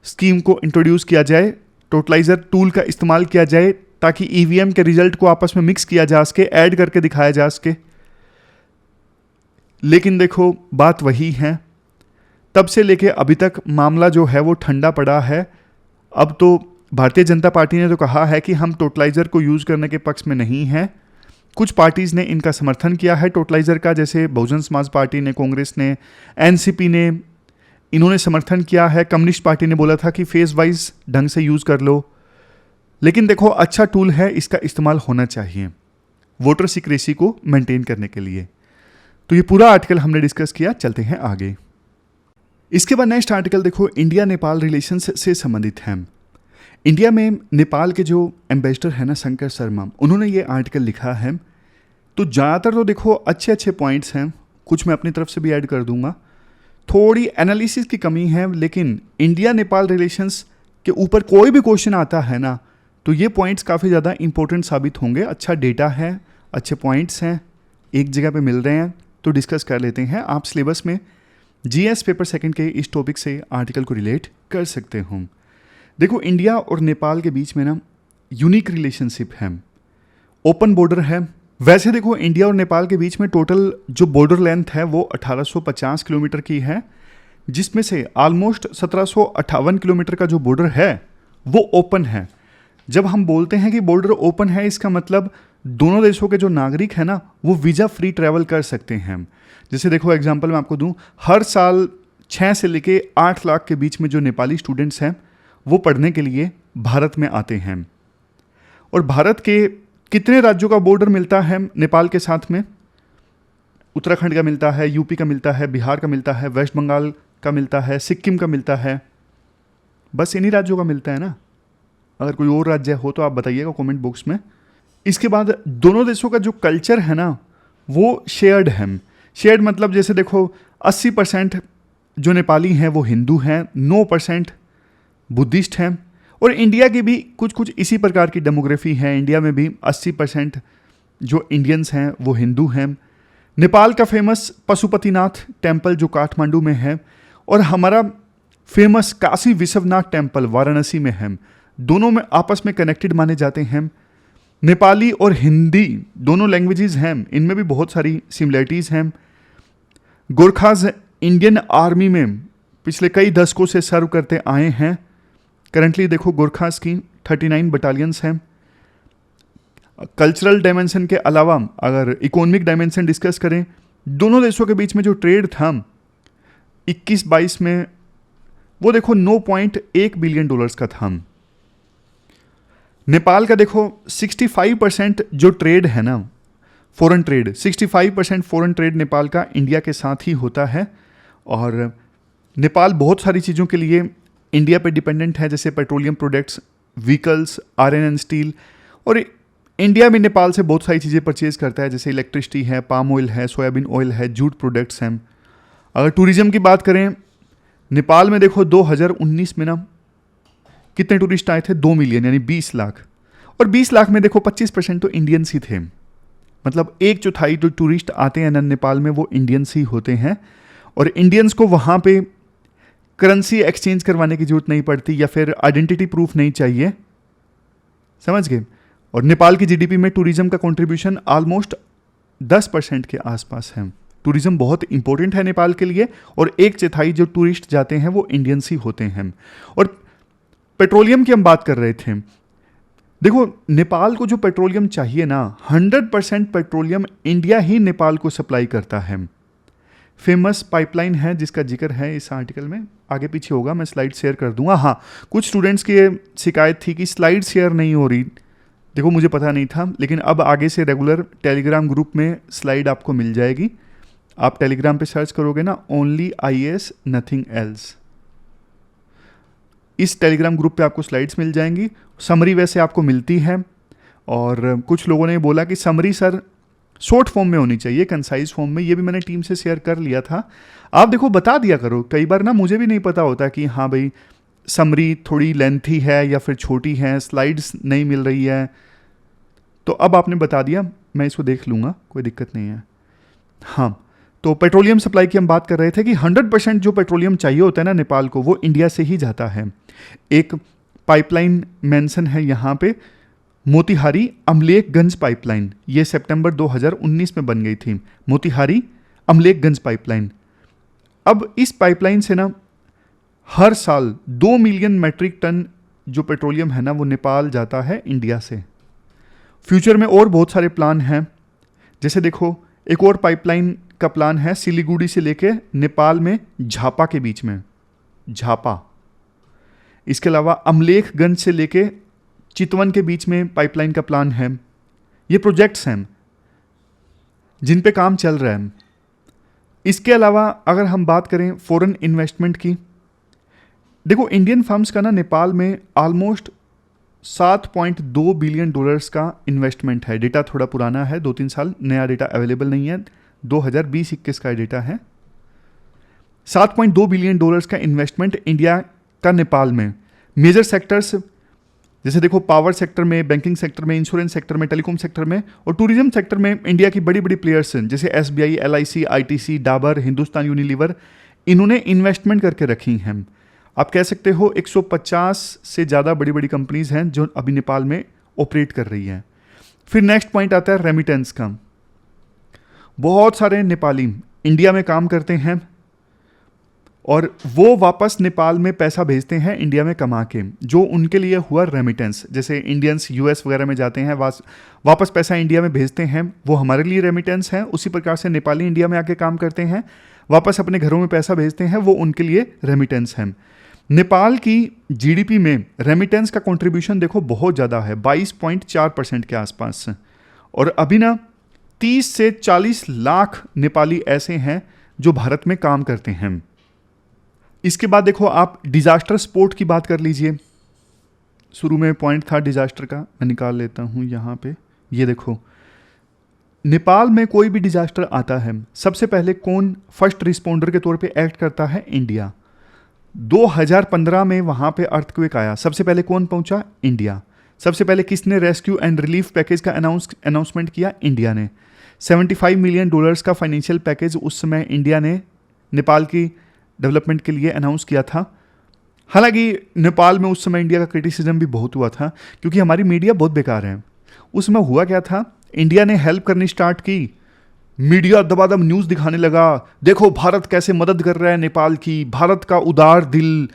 स्कीम को इंट्रोड्यूस किया जाए, टोटलाइजर टूल का इस्तेमाल किया जाए ताकि ईवीएम के रिजल्ट को आपस में मिक्स किया जा सके, ऐड करके दिखाया जा सके। लेकिन देखो बात वही है, तब से लेके अभी तक मामला जो है वो ठंडा पड़ा है। अब तो भारतीय जनता पार्टी ने तो कहा है कि हम टोटलाइजर को यूज करने के पक्ष में नहीं हैं। कुछ पार्टीज ने इनका समर्थन किया है टोटलाइजर का, जैसे बहुजन समाज पार्टी ने, कांग्रेस ने, एनसीपी ने, इन्होंने समर्थन किया है। कम्युनिस्ट पार्टी ने बोला था कि फेज वाइज ढंग से यूज कर लो। लेकिन देखो अच्छा टूल है, इसका इस्तेमाल होना चाहिए वोटर सीक्रेसी को मेंटेन करने के लिए। तो ये पूरा आर्टिकल हमने डिस्कस किया, चलते हैं आगे। इसके बाद नेक्स्ट आर्टिकल देखो इंडिया नेपाल रिलेशंस से संबंधित है। इंडिया में नेपाल के जो एम्बेसडर है ना शंकर शर्मा, उन्होंने ये आर्टिकल लिखा है। तो ज़्यादातर तो देखो अच्छे अच्छे पॉइंट्स हैं, कुछ मैं अपनी तरफ से भी ऐड कर दूंगा। थोड़ी एनालिसिस की कमी है, लेकिन इंडिया नेपाल रिलेशंस के ऊपर कोई भी क्वेश्चन आता है ना तो ये पॉइंट्स काफ़ी ज़्यादा इंपॉर्टेंट साबित होंगे। अच्छा डेटा है, अच्छे पॉइंट्स हैं, एक जगह पे मिल रहे हैं, तो डिस्कस कर लेते हैं। आप सिलेबस में जीएस पेपर सेकंड के इस टॉपिक से आर्टिकल को रिलेट कर सकते हो। देखो इंडिया और नेपाल के बीच में ना यूनिक रिलेशनशिप है, ओपन बॉर्डर है। वैसे देखो इंडिया और नेपाल के बीच में टोटल जो बॉर्डर लेंथ है वो 1850 किलोमीटर की है, जिसमें से ऑलमोस्ट 1758 किलोमीटर का जो बॉर्डर है वो ओपन है। जब हम बोलते हैं कि बॉर्डर ओपन है, इसका मतलब दोनों देशों के जो नागरिक हैं ना वो वीज़ा फ्री ट्रैवल कर सकते हैं। जैसे देखो एग्जांपल मैं आपको दूं, हर साल 6 से लेके 8 लाख के बीच में जो नेपाली स्टूडेंट्स हैं वो पढ़ने के लिए भारत में आते हैं। और भारत के कितने राज्यों का बॉर्डर मिलता है नेपाल के साथ में? उत्तराखंड का मिलता है, यूपी का मिलता है, बिहार का मिलता है, वेस्ट बंगाल का मिलता है, सिक्किम का मिलता है, बस इन्हीं राज्यों का मिलता है ना। अगर कोई और राज्य हो तो आप बताइएगा कमेंट बॉक्स में। इसके बाद दोनों देशों का जो कल्चर है ना वो शेयर्ड है। शेयर्ड मतलब जैसे देखो 80% जो नेपाली हैं वो हिंदू हैं, 9% बुद्धिस्ट हैं, और इंडिया की भी कुछ कुछ इसी प्रकार की डेमोग्राफी है। इंडिया में भी 80% जो इंडियंस हैं वो हिंदू हैं। नेपाल का फेमस पशुपतिनाथ टेम्पल जो काठमांडू में है, और हमारा फेमस काशी विश्वनाथ टेम्पल वाराणसी में है। दोनों में आपस में कनेक्टेड माने जाते हैं। नेपाली और हिंदी दोनों लैंग्वेजेस हैं, इनमें भी बहुत सारी सिमिलरिटीज़ हैं। गोरखाज इंडियन आर्मी में पिछले कई दशकों से सर्व करते आए हैं। करंटली देखो गोरखाज की 39 बटालियंस हैं। कल्चरल डायमेंशन के अलावा अगर इकोनॉमिक डायमेंशन डिस्कस करें, दोनों देशों के बीच में जो ट्रेड था 21-22 में वो देखो $9.1 बिलियन का था। नेपाल का देखो 65% जो ट्रेड है ना foreign trade, 65% foreign trade Nepal का इंडिया के साथ ही होता है। और नेपाल बहुत सारी चीज़ों के लिए इंडिया पे डिपेंडेंट है, जैसे petroleum products, vehicles, iron and steel. और इंडिया में नेपाल से बहुत सारी चीज़ें परचेज करता है, जैसे इलेक्ट्रिसिटी है, पाम ऑयल है, सोयाबीन ऑयल है, जूट प्रोडक्ट्स हैं। अगर टूरिज्म की बात करें, नेपाल में देखो 2019 में ना कितने टूरिस्ट आए थे? 2 मिलियन, यानी 20 लाख। और 20 लाख में देखो 25% तो इंडियंस ही थे। मतलब 1/4 जो टूरिस्ट आते हैं ना नेपाल में वो इंडियंस ही होते हैं। और इंडियंस को वहाँ पे करेंसी एक्सचेंज करवाने की जरूरत नहीं पड़ती, या फिर आइडेंटिटी प्रूफ नहीं चाहिए, समझ गए। और नेपाल की जीडीपी में टूरिज्म का कंट्रीब्यूशन ऑलमोस्ट 10% के आसपास है। टूरिज्म बहुत इंपॉर्टेंट है नेपाल के लिए, और 1/4 जो टूरिस्ट जाते हैं वो इंडियंस ही होते हैं। और पेट्रोलियम की हम बात कर रहे थे, देखो नेपाल को जो पेट्रोलियम चाहिए ना 100% पेट्रोलियम इंडिया ही नेपाल को सप्लाई करता है। फेमस पाइपलाइन है जिसका जिक्र है इस आर्टिकल में, आगे पीछे होगा, मैं स्लाइड शेयर कर दूंगा। हाँ, कुछ स्टूडेंट्स की शिकायत थी कि स्लाइड शेयर नहीं हो रही। देखो मुझे पता नहीं था, लेकिन अब आगे से रेगुलर टेलीग्राम ग्रुप में स्लाइड आपको मिल जाएगी। आप टेलीग्राम पे सर्च करोगे ना ओनली IAS नथिंग एल्स, इस टेलीग्राम ग्रुप पे आपको स्लाइड्स मिल जाएंगी। समरी वैसे आपको मिलती है, और कुछ लोगों ने बोला कि समरी सर शॉर्ट फॉर्म में होनी चाहिए, कंसाइज फॉर्म में। ये भी मैंने टीम से शेयर कर लिया था। आप देखो बता दिया करो, कई बार ना मुझे भी नहीं पता होता कि हाँ भाई समरी थोड़ी लेंथी है या फिर छोटी है, स्लाइड्स नहीं मिल रही है। तो अब आपने बता दिया, मैं इसको देख लूँगा, कोई दिक्कत नहीं है। हाँ, तो पेट्रोलियम सप्लाई की हम बात कर रहे थे कि 100% जो पेट्रोलियम चाहिए होता है ना नेपाल को, वो इंडिया से ही जाता है। एक पाइपलाइन मेंशन है यहाँ पे, मोतिहारी अमलेखगंज पाइपलाइन, ये सितंबर 2019 में बन गई थी, मोतिहारी अमलेखगंज पाइपलाइन। अब इस पाइपलाइन से ना हर साल 2 मिलियन मेट्रिक टन जो पेट्रोलियम है ना वो नेपाल जाता है इंडिया से। फ्यूचर में और बहुत सारे प्लान हैं, जैसे देखो एक और पाइपलाइन का प्लान है सिलीगुड़ी से लेके नेपाल में झापा के बीच में, झापा। इसके अलावा अमलेखगंज से लेके चितवन के बीच में पाइपलाइन का प्लान है। ये प्रोजेक्ट्स हैं जिन पे काम चल रहा है। इसके अलावा अगर हम बात करें फॉरेन इन्वेस्टमेंट की, देखो इंडियन फर्म्स का ना नेपाल में ऑलमोस्ट $7.2 बिलियन का इन्वेस्टमेंट है। डेटा थोड़ा पुराना है, 2-3 साल, नया डेटा अवेलेबल नहीं है, 2020-21 का डेटा है। $7.2 बिलियन का इन्वेस्टमेंट इंडिया का नेपाल में। मेजर सेक्टर्स जैसे देखो पावर सेक्टर में, बैंकिंग सेक्टर में, इंश्योरेंस सेक्टर में, टेलीकॉम सेक्टर में और टूरिज्म सेक्टर में इंडिया की बड़ी बड़ी प्लेयर्स हैं, जैसे SBI, LIC, ITC, Dabur, Hindustan Unilever, इन्होंने इन्वेस्टमेंट करके रखी हैं। आप कह सकते हो 150 से ज़्यादा बड़ी बड़ी कंपनीज हैं जो अभी नेपाल में ऑपरेट कर रही हैं। फिर नेक्स्ट पॉइंट आता है रेमिटेंस का। बहुत सारे नेपाली इंडिया में काम करते हैं और वो वापस नेपाल में पैसा भेजते हैं इंडिया में कमा के, जो उनके लिए हुआ रेमिटेंस। जैसे इंडियंस US वगैरह में जाते हैं, वापस पैसा इंडिया में भेजते हैं, वो हमारे लिए रेमिटेंस है। उसी प्रकार से नेपाली इंडिया में आके काम करते हैं, वापस अपने घरों में पैसा भेजते हैं, वो उनके लिए रेमिटेंस है। नेपाल की जीडीपी में रेमिटेंस का कंट्रीब्यूशन देखो बहुत ज़्यादा है, 22.4% के आसपास। और अभी ना 30 से 40 लाख नेपाली ऐसे हैं जो भारत में काम करते हैं। इसके बाद देखो आप डिजास्टर सपोर्ट की बात कर लीजिए। शुरू में पॉइंट था डिजास्टर का, मैं निकाल लेता हूँ यहाँ पे। ये देखो, नेपाल में कोई भी डिजास्टर आता है, सबसे पहले कौन फर्स्ट रिस्पॉन्डर के तौर पे एक्ट करता है? इंडिया। 2015 में वहाँ पे अर्थक्वेक आया, सबसे पहले कौन पहुँचा? इंडिया। सबसे पहले किसने रेस्क्यू एंड रिलीफ पैकेज का अनाउंसमेंट किया? इंडिया ने। $75 मिलियन का फाइनेंशियल पैकेज उस समय इंडिया ने नेपाल की डेवलपमेंट के लिए अनाउंस किया था। हालांकि नेपाल में उस समय इंडिया का क्रिटिसिज्म भी बहुत हुआ था क्योंकि हमारी मीडिया बहुत बेकार है। उस समय हुआ क्या था, इंडिया ने हेल्प करनी स्टार्ट की, मीडिया दबादब न्यूज़ दिखाने लगा, देखो भारत कैसे मदद कर रहा है नेपाल की, भारत का उदार दिल।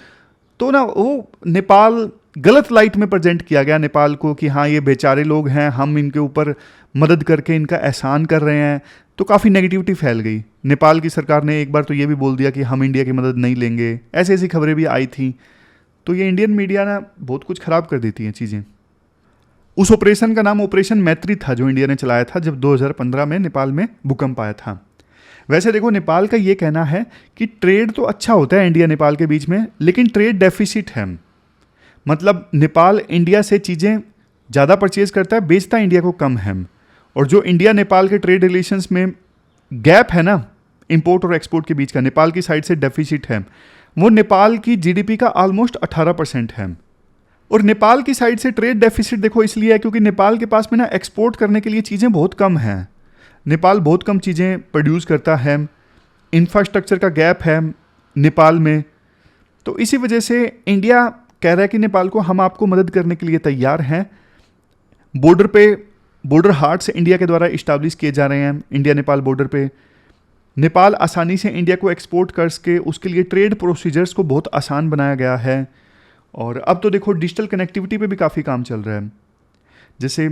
तो ना वो नेपाल गलत लाइट में प्रेजेंट किया गया नेपाल को कि हाँ ये बेचारे लोग हैं, हम इनके ऊपर मदद करके इनका एहसान कर रहे हैं। तो काफ़ी नेगेटिविटी फैल गई। नेपाल की सरकार ने एक बार तो ये भी बोल दिया कि हम इंडिया की मदद नहीं लेंगे, ऐसी ऐसी खबरें भी आई थी। तो ये इंडियन मीडिया ना बहुत कुछ ख़राब कर देती हैं चीज़ें। उस ऑपरेशन का नाम ऑपरेशन मैत्री था जो इंडिया ने चलाया था जब 2015 में नेपाल में भूकंप आया था। वैसे देखो नेपाल का ये कहना है कि ट्रेड तो अच्छा होता है इंडिया नेपाल के बीच में, लेकिन ट्रेड डेफिसिट है। मतलब नेपाल इंडिया से चीज़ें ज़्यादा परचेज करता है, बेचता इंडिया को कम है। और जो इंडिया नेपाल के ट्रेड रिलेशंस में गैप है ना इंपोर्ट और एक्सपोर्ट के बीच का, नेपाल की साइड से डेफिसिट है, वो नेपाल की जीडीपी का ऑलमोस्ट 18% है। और नेपाल की साइड से ट्रेड डेफिसिट देखो इसलिए है क्योंकि नेपाल के पास में ना एक्सपोर्ट करने के लिए चीज़ें बहुत कम हैं। नेपाल बहुत कम चीज़ें प्रोड्यूस करता है, इंफ्रास्ट्रक्चर का गैप है नेपाल में। तो इसी वजह से इंडिया कह रहा है कि नेपाल को हम आपको मदद करने के लिए तैयार हैं। बॉर्डर हार्ट से इंडिया के द्वारा इस्टेब्लिश किए जा रहे हैं इंडिया नेपाल बॉर्डर पे। नेपाल आसानी से इंडिया को एक्सपोर्ट कर सके उसके लिए ट्रेड प्रोसीजर्स को बहुत आसान बनाया गया है। और अब तो देखो डिजिटल कनेक्टिविटी पे भी काफ़ी काम चल रहा है, जैसे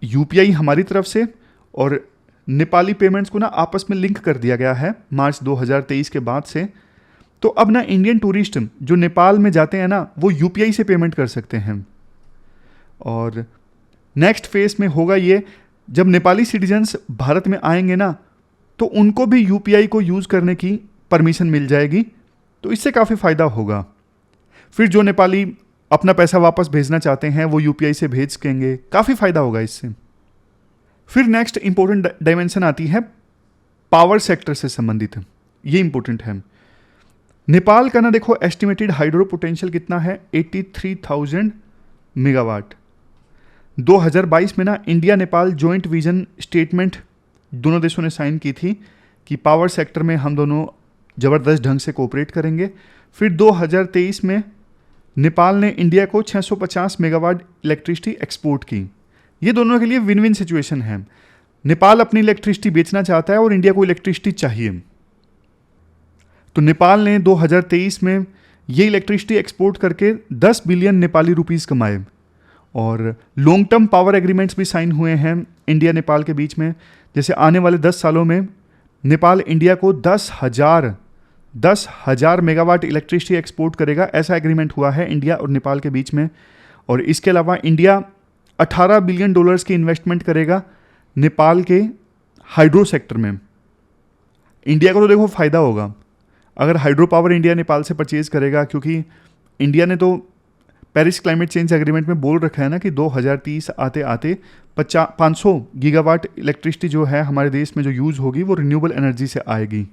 यूपीआई हमारी तरफ से और नेपाली पेमेंट्स को ना आपस में लिंक कर दिया गया है मार्च 2023 के बाद से। तो अब ना इंडियन टूरिस्ट जो नेपाल में जाते हैं ना वो यूपीआई से पेमेंट कर सकते हैं। और नेक्स्ट फेज में होगा ये, जब नेपाली सिटीजन्स भारत में आएंगे ना तो उनको भी यूपीआई को यूज़ करने की परमिशन मिल जाएगी, तो इससे काफ़ी फ़ायदा होगा। फिर जो नेपाली अपना पैसा वापस भेजना चाहते हैं वो यूपीआई से भेज सकेंगे, काफ़ी फ़ायदा होगा इससे। फिर नेक्स्ट इंपॉर्टेंट डायमेंशन आती है पावर सेक्टर से संबंधित, ये इंपॉर्टेंट है। नेपाल का ना देखो एस्टिमेटेड हाइड्रो पोटेंशियल कितना है? 83,000 मेगावाट। 2022 में ना India Nepal joint vision statement दोनों देशों ने साइन की थी कि पावर सेक्टर में हम दोनों ज़बरदस्त ढंग से कोऑपरेट करेंगे। फिर 2023 में नेपाल ने इंडिया को 650 मेगावाट इलेक्ट्रिसिटी एक्सपोर्ट की। ये दोनों के लिए विन विन सिचुएशन है। नेपाल अपनी इलेक्ट्रिसिटी बेचना चाहता है और इंडिया को इलेक्ट्रिसिटी चाहिए। तो नेपाल ने 2023 में ये इलेक्ट्रिसिटी एक्सपोर्ट करके 10 बिलियन नेपाली रुपीस कमाए। और लॉन्ग टर्म पावर एग्रीमेंट्स भी साइन हुए हैं इंडिया नेपाल के बीच में, जैसे आने वाले 10 सालों में नेपाल इंडिया को 10,000 मेगावाट इलेक्ट्रिसिटी एक्सपोर्ट करेगा, ऐसा एग्रीमेंट हुआ है इंडिया और नेपाल के बीच में। और इसके अलावा इंडिया $18 बिलियन की इन्वेस्टमेंट करेगा नेपाल के हाइड्रो सेक्टर में। इंडिया को तो देखो फ़ायदा होगा अगर हाइड्रो पावर इंडिया नेपाल से परचेज़ करेगा, क्योंकि इंडिया ने तो पेरिस क्लाइमेट चेंज एग्रीमेंट में बोल रखा है ना कि 2030 आते आते 500 गीगावाट इलेक्ट्रिसिटी जो है हमारे देश में जो यूज़ होगी वो रिन्यूएबल एनर्जी से आएगी।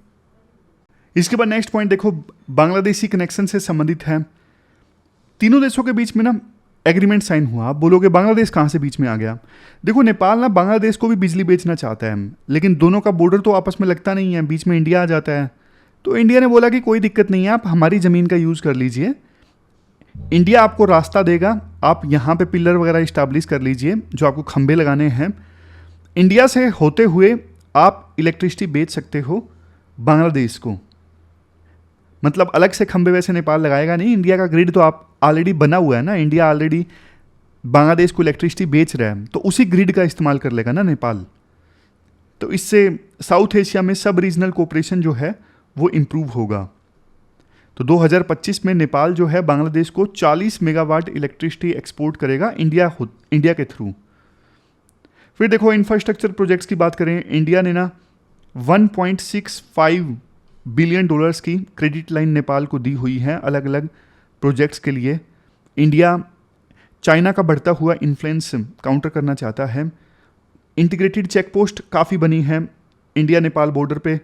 इसके बाद नेक्स्ट पॉइंट देखो बांग्लादेशी कनेक्शन से संबंधित है। तीनों देशों के बीच में ना एग्रीमेंट साइन हुआ। आप बोलोगे बांग्लादेश कहाँ से बीच में आ गया? देखो नेपाल ना बांग्लादेश को भी बिजली बेचना चाहता है, लेकिन दोनों का बॉर्डर तो आपस में लगता नहीं है, बीच में इंडिया आ जाता है। तो इंडिया ने बोला कि कोई दिक्कत नहीं है, आप हमारी ज़मीन का यूज़ कर लीजिए, इंडिया आपको रास्ता देगा, आप यहाँ पे पिलर वगैरह इस्टेब्लिश कर लीजिए जो आपको खंबे लगाने हैं, इंडिया से होते हुए आप इलेक्ट्रिसिटी बेच सकते हो बांग्लादेश को। मतलब अलग से खंबे वैसे नेपाल लगाएगा नहीं, इंडिया का ग्रिड तो आप ऑलरेडी बना हुआ है ना, इंडिया ऑलरेडी बांग्लादेश को इलेक्ट्रिसिटी बेच रहा है, तो उसी ग्रिड का इस्तेमाल कर लेगा ना नेपाल। तो इससे साउथ एशिया में सब रीजनल कोऑपरेशन जो है वो इम्प्रूव होगा। तो तो 2025 में नेपाल जो है बांग्लादेश को 40 मेगावाट इलेक्ट्रिसिटी एक्सपोर्ट करेगा इंडिया के थ्रू। फिर देखो इंफ्रास्ट्रक्चर प्रोजेक्ट्स की बात करें, इंडिया ने ना 1.65 बिलियन डॉलर्स की क्रेडिट लाइन नेपाल को दी हुई है अलग अलग प्रोजेक्ट्स के लिए। इंडिया चाइना का बढ़ता हुआ इन्फ्लुएंस काउंटर करना चाहता है। इंटीग्रेटेड चेक पोस्ट काफ़ी बनी है इंडिया नेपाल बॉर्डर पे।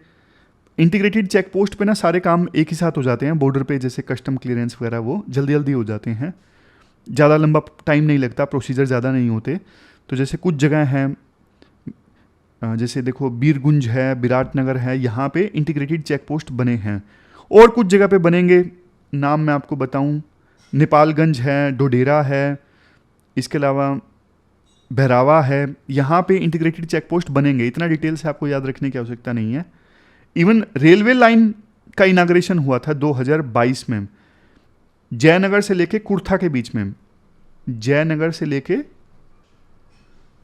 इंटीग्रेटेड चेक पोस्ट पे ना सारे काम एक ही साथ हो जाते हैं बॉर्डर पे, जैसे कस्टम क्लियरेंस वगैरह वो जल्दी जल्दी हो जाते हैं, ज़्यादा लंबा टाइम नहीं लगता, प्रोसीजर ज़्यादा नहीं होते। तो जैसे कुछ जगह हैं, जैसे देखो बीरगुंज है, विराटनगर है, यहाँ पे इंटीग्रेटेड चेक पोस्ट बने हैं और कुछ जगह पे बनेंगे। नाम मैं आपको बताऊँ, नेपालगंज है, डोडेरा है, इसके अलावा बहरावा है, यहाँ पे इंटीग्रेटेड चेक पोस्ट बनेंगे। इतना डिटेल से आपको याद रखने की आवश्यकता नहीं है। इवन रेलवे लाइन का इनाग्रेशन हुआ था 2022 में, जयनगर से लेके कुर्था के बीच में, जयनगर से लेके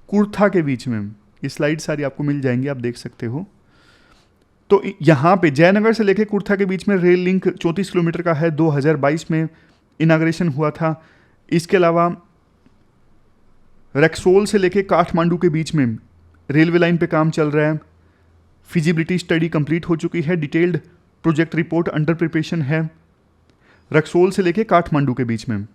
कुर्था के बीच में। ये स्लाइड सारी आपको मिल जाएंगी, आप देख सकते हो। तो यहाँ पे जयनगर से लेके कुर्था के बीच में रेल लिंक 34 किलोमीटर का है, 2022 में इनाग्रेशन हुआ था। इसके अलावा रक्सोल से लेके काठमांडू के बीच में रेलवे लाइन पे काम चल रहा है। फिजिबिलिटी स्टडी कंप्लीट हो चुकी है, detailed project report under preparation है। रक्सोल से लेके काठमांडू के बीच में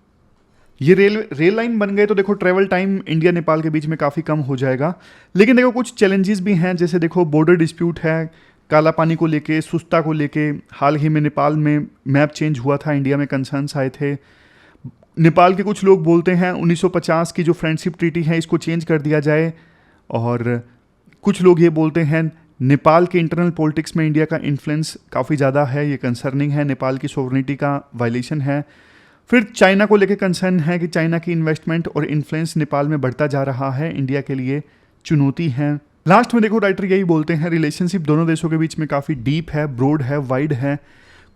ये रेल लाइन बन गए तो देखो ट्रैवल टाइम इंडिया नेपाल के बीच में काफ़ी कम हो जाएगा। लेकिन देखो कुछ चैलेंजेस भी हैं, जैसे देखो बॉर्डर डिस्प्यूट है, काला पानी को लेके, सुस्ता को लेके। हाल ही में नेपाल में मैप चेंज हुआ था, इंडिया में कंसर्न्स आए थे। नेपाल के कुछ लोग बोलते हैं 1950 की जो फ्रेंडशिप ट्रीटी है इसको चेंज कर दिया जाए, और कुछ लोग ये बोलते हैं नेपाल के इंटरनल पॉलिटिक्स में इंडिया का इन्फ्लुएंस काफ़ी ज़्यादा है, ये कंसर्निंग है, नेपाल की सोवरेनिटी का वायलेशन है। फिर चाइना को लेके कंसर्न है कि चाइना की इन्वेस्टमेंट और इन्फ्लुएंस नेपाल में बढ़ता जा रहा है, इंडिया के लिए चुनौती है। लास्ट में देखो राइटर यही बोलते हैं रिलेशनशिप दोनों देशों के बीच में काफ़ी डीप है, ब्रॉड है, वाइड है।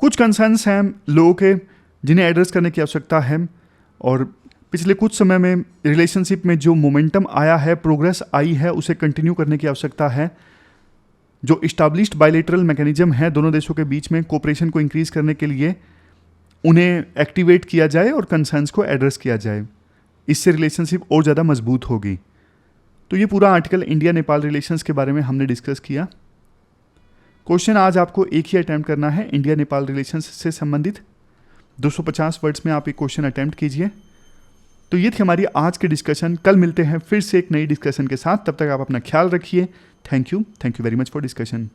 कुछ कंसर्न्स हैं लोगों के जिन्हें एड्रेस करने की आवश्यकता है, और पिछले कुछ समय में रिलेशनशिप में जो मोमेंटम आया है, प्रोग्रेस आई है, उसे कंटिन्यू करने की आवश्यकता है। जो इस्टाब्लिश्ड बायलैटरल मैकेनिज्म है दोनों देशों के बीच में कोऑपरेशन को इंक्रीज करने के लिए, उन्हें एक्टिवेट किया जाए और कंसर्न्स को एड्रेस किया जाए। इससे रिलेशनशिप और ज़्यादा मजबूत होगी। तो ये पूरा आर्टिकल इंडिया नेपाल रिलेशंस के बारे में हमने डिस्कस किया। क्वेश्चन आज आपको एक ही अटैम्प्ट करना है इंडिया नेपाल रिलेशंस से संबंधित। 250 वर्ड्स में आप एक क्वेश्चन अटैम्प्ट कीजिए। तो ये थी हमारी आज की डिस्कशन। कल मिलते हैं फिर से एक नई डिस्कशन के साथ। तब तक आप अपना ख्याल रखिए। Thank you very much for discussion.